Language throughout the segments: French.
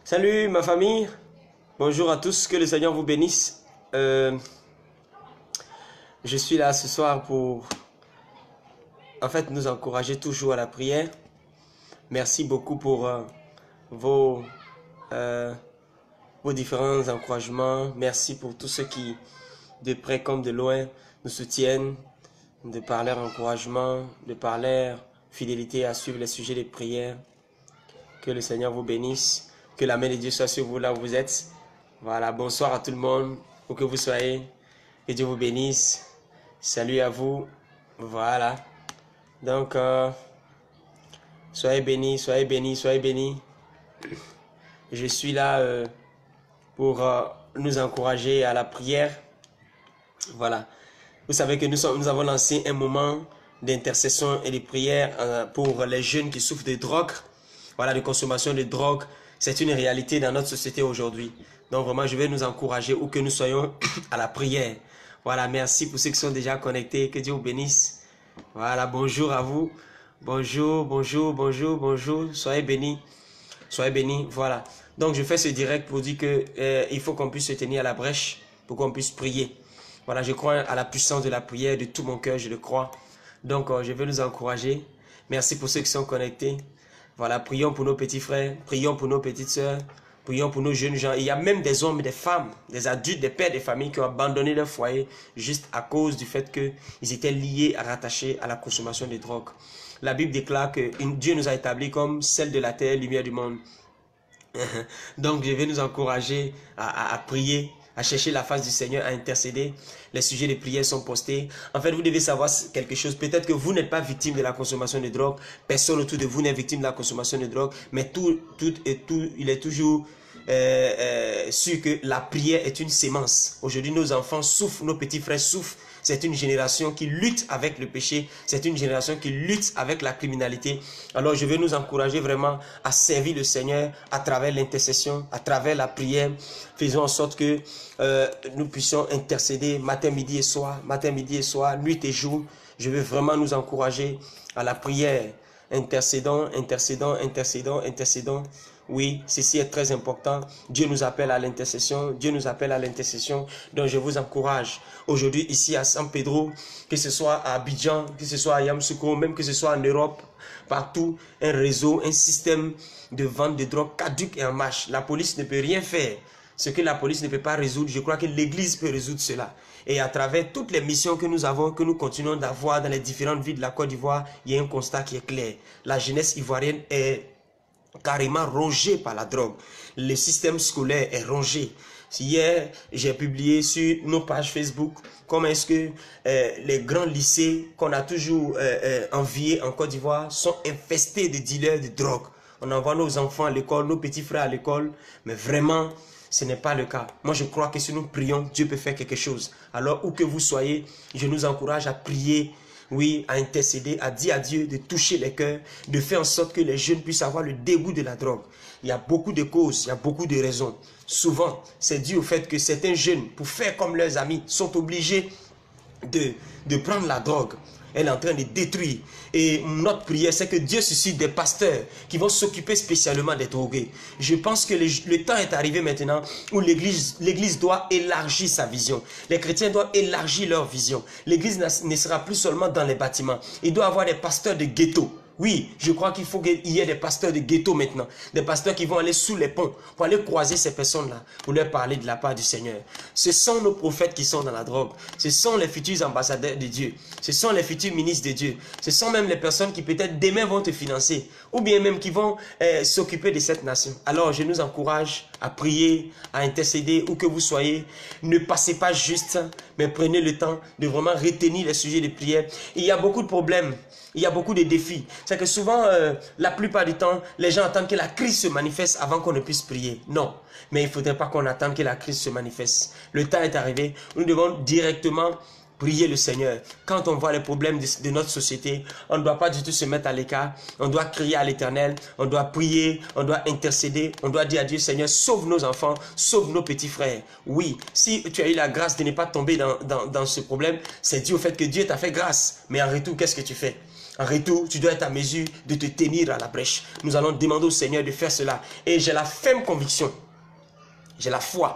Salut ma famille, bonjour à tous, que le Seigneur vous bénisse. Je suis là ce soir pour nous encourager toujours à la prière. Merci beaucoup pour vos différents encouragements. Merci pour tous ceux qui, de près comme de loin, nous soutiennent, de par leur encouragement, de par leur fidélité à suivre les sujets de prière. Que le Seigneur vous bénisse, que la main de Dieu soit sur vous là où vous êtes. Voilà, bonsoir à tout le monde, où que vous soyez, que Dieu vous bénisse. Salut à vous, voilà. Donc, soyez bénis, soyez bénis, soyez bénis. Je suis là pour nous encourager à la prière. Voilà. Vous savez que nous avons lancé un moment d'intercession et de prière pour les jeunes qui souffrent de drogue. Voilà, de consommation de drogue. C'est une réalité dans notre société aujourd'hui. Donc vraiment, je vais nous encourager où que nous soyons à la prière. Voilà, merci pour ceux qui sont déjà connectés. Que Dieu vous bénisse. Voilà, bonjour à vous. Bonjour, bonjour, bonjour, bonjour. Soyez bénis. Soyez bénis, voilà. Donc je fais ce direct pour dire que il faut qu'on puisse se tenir à la brèche pour qu'on puisse prier. Voilà, je crois à la puissance de la prière de tout mon cœur, je le crois. Donc je vais nous encourager. Merci pour ceux qui sont connectés. Voilà, prions pour nos petits frères, prions pour nos petites sœurs, prions pour nos jeunes gens. Il y a même des hommes, des femmes, des adultes, des pères, des familles qui ont abandonné leur foyer juste à cause du fait qu'ils étaient liés, rattachés à la consommation de drogue. La Bible déclare que Dieu nous a établis comme celle de la terre, lumière du monde. Donc je vais nous encourager à prier, à chercher la face du Seigneur, à intercéder. Les sujets de prière sont postés. En fait, vous devez savoir quelque chose. Peut-être que vous n'êtes pas victime de la consommation de drogue. Personne autour de vous n'est victime de la consommation de drogue. Mais il est toujours sûr que la prière est une sémence. Aujourd'hui, nos enfants souffrent, nos petits frères souffrent. C'est une génération qui lutte avec le péché. C'est une génération qui lutte avec la criminalité. Alors, je veux nous encourager vraiment à servir le Seigneur à travers l'intercession, à travers la prière. Faisons en sorte que nous puissions intercéder matin, midi et soir, nuit et jour. Je veux vraiment nous encourager à la prière. Intercédons, intercédons, intercédons, intercédons. Oui, ceci est très important. Dieu nous appelle à l'intercession. Dieu nous appelle à l'intercession. Donc je vous encourage. Aujourd'hui, ici à San Pedro, que ce soit à Abidjan, que ce soit à Yamoussoukro, même que ce soit en Europe, partout, un réseau, un système de vente de drogue caduque et en marche. La police ne peut rien faire. Ce que la police ne peut pas résoudre, je crois que l'Église peut résoudre cela. Et à travers toutes les missions que nous avons, que nous continuons d'avoir dans les différentes villes de la Côte d'Ivoire, il y a un constat qui est clair. La jeunesse ivoirienne est carrément rongée par la drogue. Le système scolaire est rongé. Hier, j'ai publié sur nos pages Facebook comment est-ce que les grands lycées qu'on a toujours enviés en Côte d'Ivoire sont infestés de dealers de drogue. On envoie nos enfants à l'école, nos petits frères à l'école, mais vraiment, ce n'est pas le cas. Moi, je crois que si nous prions, Dieu peut faire quelque chose. Alors, où que vous soyez, je nous encourage à prier, oui, à intercéder, à dire à Dieu de toucher les cœurs, de faire en sorte que les jeunes puissent avoir le dégoût de la drogue. Il y a beaucoup de causes, il y a beaucoup de raisons. Souvent, c'est dû au fait que certains jeunes, pour faire comme leurs amis, sont obligés de prendre la drogue. Elle est en train de détruire. Et notre prière, c'est que Dieu suscite des pasteurs qui vont s'occuper spécialement des drogués. Je pense que le temps est arrivé maintenant où l'Église doit élargir sa vision. Les chrétiens doivent élargir leur vision. L'Église ne sera plus seulement dans les bâtiments. Il doit y avoir des pasteurs de ghetto. Oui, je crois qu'il faut qu'il y ait des pasteurs de ghetto maintenant. Des pasteurs qui vont aller sous les ponts pour aller croiser ces personnes-là, pour leur parler de la part du Seigneur. Ce sont nos prophètes qui sont dans la drogue. Ce sont les futurs ambassadeurs de Dieu. Ce sont les futurs ministres de Dieu. Ce sont même les personnes qui peut-être demain vont te financer. Ou bien même qui vont s'occuper de cette nation. Alors je nous encourage à prier, à intercéder, où que vous soyez. Ne passez pas juste, mais prenez le temps de vraiment retenir les sujets de prière. Il y a beaucoup de problèmes. Il y a beaucoup de défis. C'est que souvent, la plupart du temps, les gens attendent que la crise se manifeste avant qu'on ne puisse prier. Non, mais il ne faudrait pas qu'on attende que la crise se manifeste. Le temps est arrivé. Nous devons directement prier le Seigneur. Quand on voit les problèmes de notre société, on ne doit pas du tout se mettre à l'écart. On doit crier à l'Éternel. On doit prier. On doit intercéder. On doit dire à Dieu, Seigneur, sauve nos enfants, sauve nos petits frères. Oui, si tu as eu la grâce de ne pas tomber dans ce problème, c'est dû au fait que Dieu t'a fait grâce. Mais en retour, qu'est-ce que tu fais? En retour, tu dois être à mesure de te tenir à la brèche. Nous allons demander au Seigneur de faire cela. Et j'ai la ferme conviction, j'ai la foi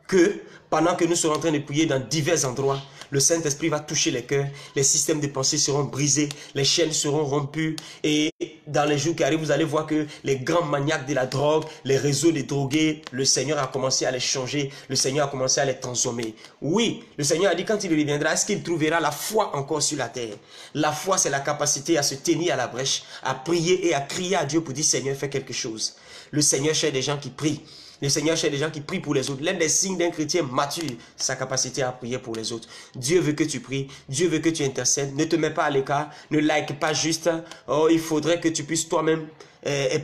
que pendant que nous serons en train de prier dans divers endroits, le Saint-Esprit va toucher les cœurs, les systèmes de pensée seront brisés, les chaînes seront rompues et dans les jours qui arrivent, vous allez voir que les grands maniaques de la drogue, les réseaux des drogués, le Seigneur a commencé à les changer, le Seigneur a commencé à les transformer. Oui, le Seigneur a dit quand il reviendra, est-ce qu'il trouvera la foi encore sur la terre? La foi, c'est la capacité à se tenir à la brèche, à prier et à crier à Dieu pour dire Seigneur, fais quelque chose. Le Seigneur cherche des gens qui prient. Le Seigneur cherche des gens qui prient pour les autres. L'un des signes d'un chrétien mature, sa capacité à prier pour les autres. Dieu veut que tu pries. Dieu veut que tu intercèdes. Ne te mets pas à l'écart. Ne like pas juste. Oh, il faudrait que tu puisses toi-même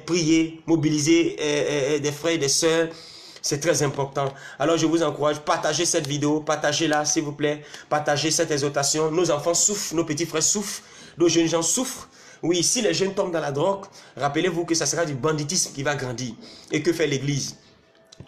prier, mobiliser des frères et des sœurs. C'est très important. Alors je vous encourage, partagez cette vidéo, partagez-la s'il vous plaît. Partagez cette exhortation. Nos enfants souffrent, nos petits frères souffrent, nos jeunes gens souffrent. Oui, si les jeunes tombent dans la drogue, rappelez-vous que ça sera du banditisme qui va grandir. Et que fait l'Église?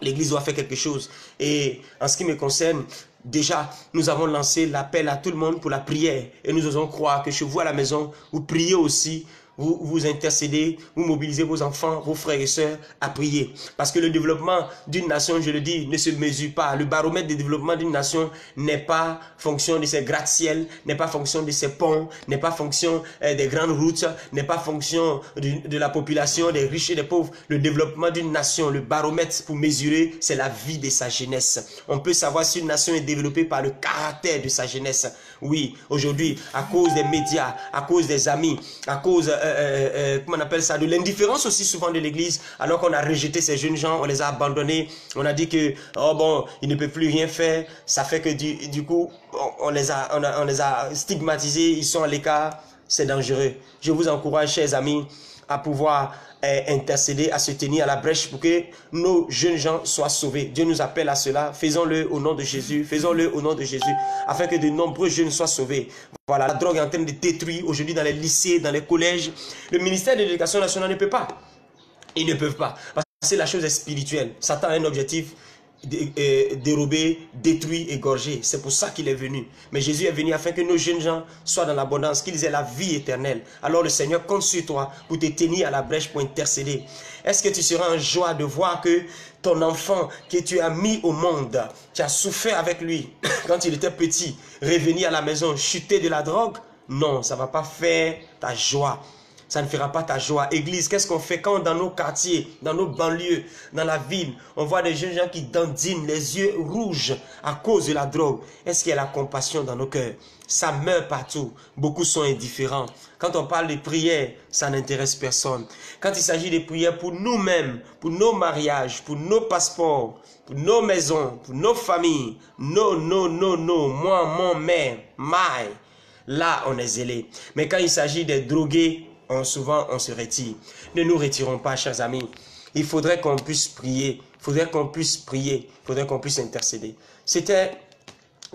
L'Église doit faire quelque chose. Et en ce qui me concerne, déjà, nous avons lancé l'appel à tout le monde pour la prière. Et nous osons croire que chez vous à la maison, vous priez aussi. Vous intercédez, vous mobilisez vos enfants, vos frères et sœurs à prier. Parce que le développement d'une nation, je le dis, ne se mesure pas. Le baromètre de développement d'une nation n'est pas fonction de ses gratte-ciel, n'est pas fonction de ses ponts, n'est pas fonction des grandes routes, n'est pas fonction de la population, des riches et des pauvres. Le développement d'une nation, le baromètre pour mesurer, c'est la vie de sa jeunesse. On peut savoir si une nation est développée par le caractère de sa jeunesse. Oui, aujourd'hui, à cause des médias, à cause des amis, à cause... comment on appelle ça, de l'indifférence aussi souvent de l'église, alors qu'on a rejeté ces jeunes gens, on les a abandonnés, on a dit que, oh bon, ils ne peuvent plus rien faire, ça fait que du coup, on les a stigmatisés, ils sont à l'écart, c'est dangereux. Je vous encourage, chers amis, à pouvoir intercéder, à se tenir à la brèche pour que nos jeunes gens soient sauvés. Dieu nous appelle à cela, faisons-le au nom de Jésus, faisons-le au nom de Jésus, afin que de nombreux jeunes soient sauvés. Voilà, la drogue est en train de détruire aujourd'hui dans les lycées, dans les collèges. Le ministère de l'Éducation nationale ne peut pas. Ils ne peuvent pas, parce que la chose est spirituelle. Satan a un objectif, dérober, détruire, égorger. C'est pour ça qu'il est venu. Mais Jésus est venu afin que nos jeunes gens soient dans l'abondance, qu'ils aient la vie éternelle. Alors le Seigneur compte sur toi pour te tenir à la brèche, pour intercéder. Est-ce que tu seras en joie de voir que ton enfant que tu as mis au monde, tu as souffert avec lui quand il était petit, revenir à la maison, chuter de la drogue? Non, ça ne va pas faire ta joie. Ça ne fera pas ta joie. Église, qu'est-ce qu'on fait quand dans nos quartiers, dans nos banlieues, dans la ville, on voit des jeunes gens qui dandinent, les yeux rouges à cause de la drogue? Est-ce qu'il y a la compassion dans nos cœurs? Ça meurt partout. Beaucoup sont indifférents. Quand on parle de prière, ça n'intéresse personne. Quand il s'agit de prières pour nous-mêmes, pour nos mariages, pour nos passeports, pour nos maisons, pour nos familles, non, moi, mon mère, my, là on est zélé. Mais quand il s'agit des drogués, souvent on se retire. Ne nous retirons pas, chers amis. Il faudrait qu'on puisse prier. Il faudrait qu'on puisse prier. Il faudrait qu'on puisse intercéder. C'était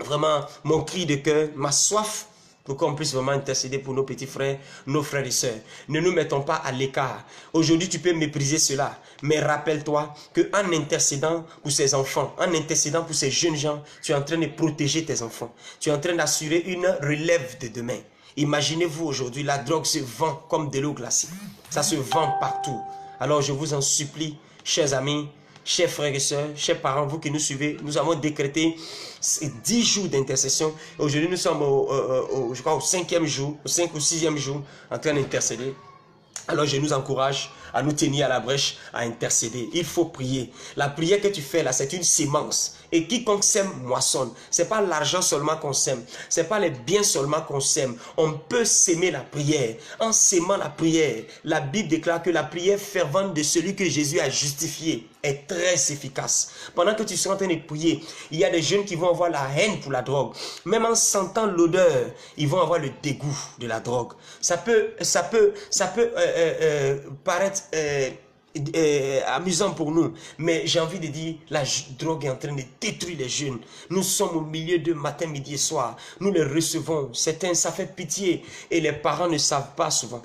vraiment mon cri de cœur, ma soif pour qu'on puisse vraiment intercéder pour nos petits frères, nos frères et sœurs. Ne nous mettons pas à l'écart. Aujourd'hui, tu peux mépriser cela. Mais rappelle-toi qu'en intercédant pour ces enfants, en intercédant pour ces jeunes gens, tu es en train de protéger tes enfants. Tu es en train d'assurer une relève de demain. Imaginez-vous aujourd'hui, la drogue se vend comme de l'eau glacée. Ça se vend partout. Alors je vous en supplie, chers amis, chers frères et sœurs, chers parents, vous qui nous suivez, nous avons décrété 10 jours d'intercession. Aujourd'hui, nous sommes je crois au 5e jour, au 5 ou 6e jour, en train d'intercéder. Alors je nous encourage à nous tenir à la brèche, à intercéder. Il faut prier. La prière que tu fais là, c'est une sémence. Et quiconque sème, moissonne. Ce n'est pas l'argent seulement qu'on sème. Ce n'est pas les biens seulement qu'on sème. On peut s'aimer la prière. En s'aimant la prière, la Bible déclare que la prière fervente de celui que Jésus a justifié est très efficace. Pendant que tu seras en train de prier, il y a des jeunes qui vont avoir la haine pour la drogue. Même en sentant l'odeur, ils vont avoir le dégoût de la drogue. Ça peut paraître amusant pour nous, mais j'ai envie de dire, la drogue est en train de détruire les jeunes. Nous sommes au milieu de matin, midi et soir. Nous les recevons. Certains, ça fait pitié et les parents ne savent pas souvent.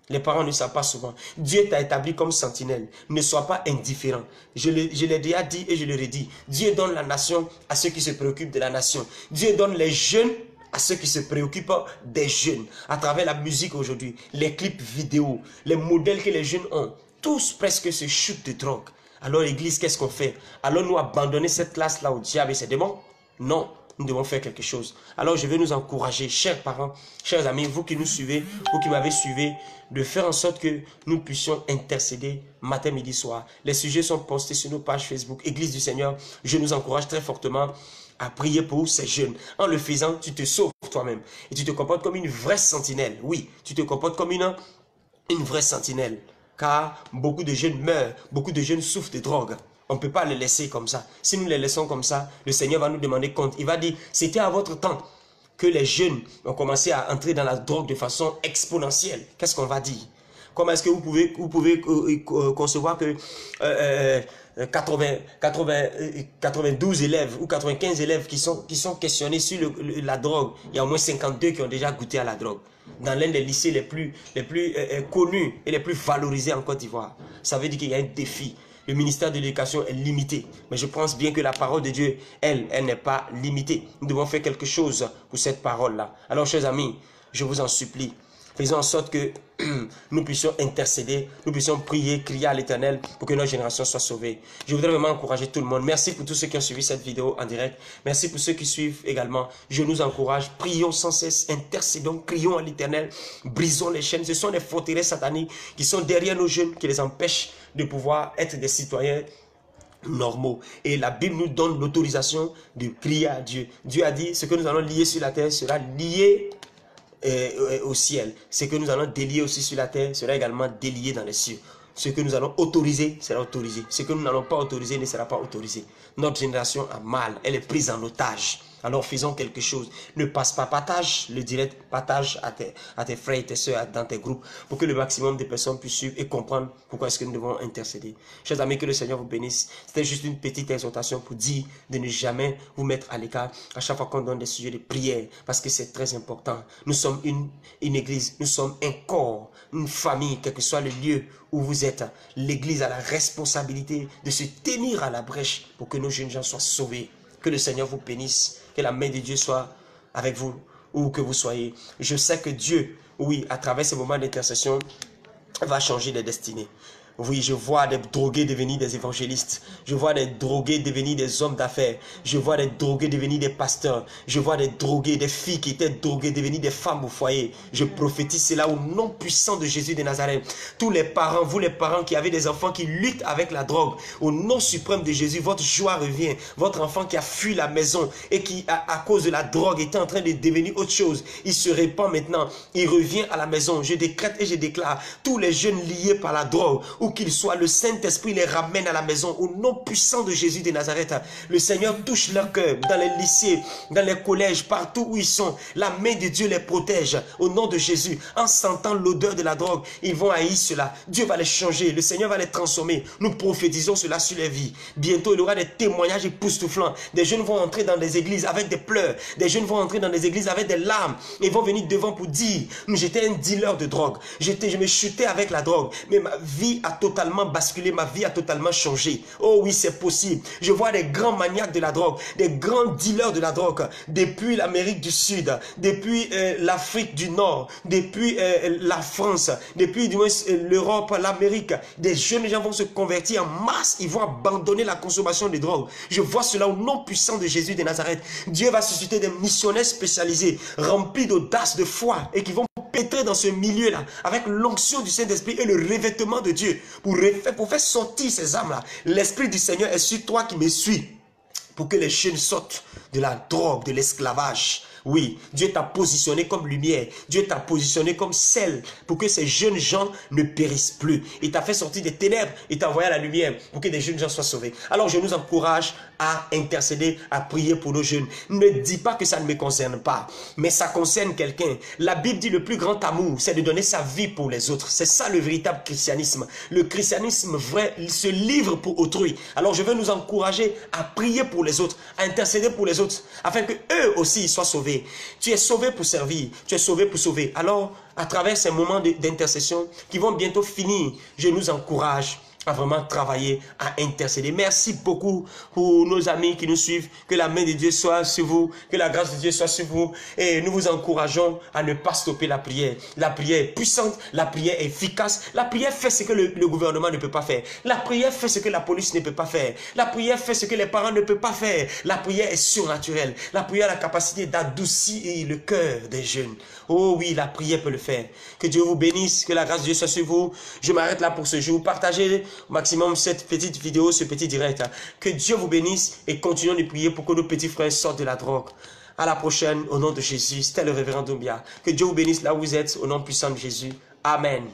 Les parents ne savent pas souvent. Dieu t'a établi comme sentinelle. Ne sois pas indifférent. Je l'ai déjà dit et je le redis. Dieu donne la nation à ceux qui se préoccupent de la nation. Dieu donne les jeunes à ceux qui se préoccupent des jeunes, à travers la musique aujourd'hui, les clips vidéo, les modèles que les jeunes ont, tous presque se chutent de drogue. Alors l'église, qu'est-ce qu'on fait? Allons-nous abandonner cette classe-là au diable et ses démons? Non, nous devons faire quelque chose. Alors je vais nous encourager, chers parents, chers amis, vous qui nous suivez, vous qui m'avez suivi, de faire en sorte que nous puissions intercéder matin, midi, soir. Les sujets sont postés sur nos pages Facebook, Église du Seigneur. Je nous encourage très fortement à prier pour ces jeunes. En le faisant, tu te sauves toi-même. Et tu te comportes comme une vraie sentinelle. Oui, tu te comportes comme une vraie sentinelle. Car beaucoup de jeunes meurent, beaucoup de jeunes souffrent de drogue. On ne peut pas les laisser comme ça. Si nous les laissons comme ça, le Seigneur va nous demander compte. Il va dire, c'était à votre temps que les jeunes ont commencé à entrer dans la drogue de façon exponentielle. Qu'est-ce qu'on va dire? Comment est-ce que vous pouvez concevoir que 92 élèves ou 95 élèves qui sont questionnés sur la drogue, il y a au moins 52 qui ont déjà goûté à la drogue dans l'un des lycées les plus connus et les plus valorisés en Côte d'Ivoire. Ça veut dire qu'il y a un défi. Le ministère de l'Éducation est limité. Mais je pense bien que la parole de Dieu, elle n'est pas limitée. Nous devons faire quelque chose pour cette parole-là. Alors, chers amis, je vous en supplie, faisons en sorte que nous puissions intercéder, nous puissions prier, crier à l'Éternel pour que notre génération soit sauvée. Je voudrais vraiment encourager tout le monde. Merci pour tous ceux qui ont suivi cette vidéo en direct. Merci pour ceux qui suivent également. Je nous encourage. Prions sans cesse, intercédons, crions à l'Éternel, brisons les chaînes. Ce sont les forteresses sataniques qui sont derrière nos jeunes, qui les empêchent de pouvoir être des citoyens normaux. Et la Bible nous donne l'autorisation de crier à Dieu. Dieu a dit, ce que nous allons lier sur la terre sera lié au ciel. Ce que nous allons délier aussi sur la terre sera également délié dans les cieux. Ce que nous allons autoriser sera autorisé. Ce que nous n'allons pas autoriser ne sera pas autorisé. Notre génération a mal. Elle est prise en otage. Alors faisons quelque chose. Ne passe pas, partage le direct, partage à tes frères et tes soeurs dans tes groupes pour que le maximum de personnes puissent suivre et comprendre pourquoi est-ce que nous devons intercéder. Chers amis, que le Seigneur vous bénisse. C'était juste une petite exhortation pour dire de ne jamais vous mettre à l'écart à chaque fois qu'on donne des sujets de prière parce que c'est très important. Nous sommes une église, nous sommes un corps, une famille, quel que soit le lieu où vous êtes. L'église a la responsabilité de se tenir à la brèche pour que nos jeunes gens soient sauvés. Que le Seigneur vous bénisse. Que la main de Dieu soit avec vous, où que vous soyez. Je sais que Dieu, oui, à travers ces moments d'intercession, va changer les destinées. Oui, je vois des drogués devenir des évangélistes. Je vois des drogués devenir des hommes d'affaires. Je vois des drogués devenir des pasteurs. Je vois des drogués, des filles qui étaient droguées devenir des femmes au foyer. Je prophétise cela au nom puissant de Jésus de Nazareth. Tous les parents, vous les parents qui avez des enfants qui luttent avec la drogue, au nom suprême de Jésus, votre joie revient. Votre enfant qui a fui la maison et qui, à cause de la drogue, était en train de devenir autre chose, il se répand maintenant. Il revient à la maison. Je décrète et je déclare, tous les jeunes liés par la drogue, où qu'ils soient, le Saint-Esprit les ramène à la maison au nom puissant de Jésus de Nazareth. Le Seigneur touche leur cœur dans les lycées, dans les collèges, partout où ils sont. La main de Dieu les protège au nom de Jésus. En sentant l'odeur de la drogue, ils vont haïr cela. Dieu va les changer, le Seigneur va les transformer. Nous prophétisons cela sur les vies. Bientôt, il y aura des témoignages époustouflants. Des jeunes vont entrer dans des églises avec des pleurs. Des jeunes vont entrer dans des églises avec des larmes. Ils vont venir devant pour dire, j'étais un dealer de drogue. Je me chutais avec la drogue. Mais ma vie a totalement basculé, ma vie a totalement changé. Oh oui, c'est possible. Je vois des grands maniaques de la drogue, des grands dealers de la drogue, depuis l'Amérique du Sud, depuis l'Afrique du Nord, depuis la France, depuis du moins l'Europe, l'Amérique. Des jeunes gens vont se convertir en masse, ils vont abandonner la consommation de drogue. Je vois cela au nom puissant de Jésus de Nazareth. Dieu va susciter des missionnaires spécialisés, remplis d'audace, de foi, et qui vont pétrer dans ce milieu-là, avec l'onction du Saint-Esprit et le revêtement de Dieu, pour faire sortir ces âmes-là. L'Esprit du Seigneur est sur toi qui me suis, pour que les jeunes sortent de la drogue, de l'esclavage. Oui, Dieu t'a positionné comme lumière. Dieu t'a positionné comme sel pour que ces jeunes gens ne périssent plus. Il t'a fait sortir des ténèbres. Il t'a envoyé à la lumière pour que des jeunes gens soient sauvés. Alors je nous encourage à intercéder, à prier pour nos jeunes. Ne dis pas que ça ne me concerne pas, mais ça concerne quelqu'un. La Bible dit le plus grand amour, c'est de donner sa vie pour les autres. C'est ça le véritable christianisme. Le christianisme vrai, il se livre pour autrui. Alors je veux nous encourager à prier pour les autres, à intercéder pour les autres, afin que eux aussi soient sauvés. Tu es sauvé pour servir, tu es sauvé pour sauver. Alors, à travers ces moments d'intercession qui vont bientôt finir, je nous encourage à vraiment travailler, à intercéder. Merci beaucoup pour nos amis qui nous suivent. Que la main de Dieu soit sur vous, que la grâce de Dieu soit sur vous. Et nous vous encourageons à ne pas stopper la prière. La prière est puissante, la prière est efficace. La prière fait ce que le gouvernement ne peut pas faire. La prière fait ce que la police ne peut pas faire. La prière fait ce que les parents ne peuvent pas faire. La prière est surnaturelle. La prière a la capacité d'adoucir le cœur des jeunes. Oh oui, la prière peut le faire. Que Dieu vous bénisse, que la grâce de Dieu soit sur vous. Je m'arrête là pour ce jour. Partagez au maximum cette petite vidéo, ce petit direct. Que Dieu vous bénisse et continuons de prier pour que nos petits frères sortent de la drogue. À la prochaine, au nom de Jésus. C'était le révérend Doumbia. Que Dieu vous bénisse là où vous êtes, au nom puissant de Jésus. Amen.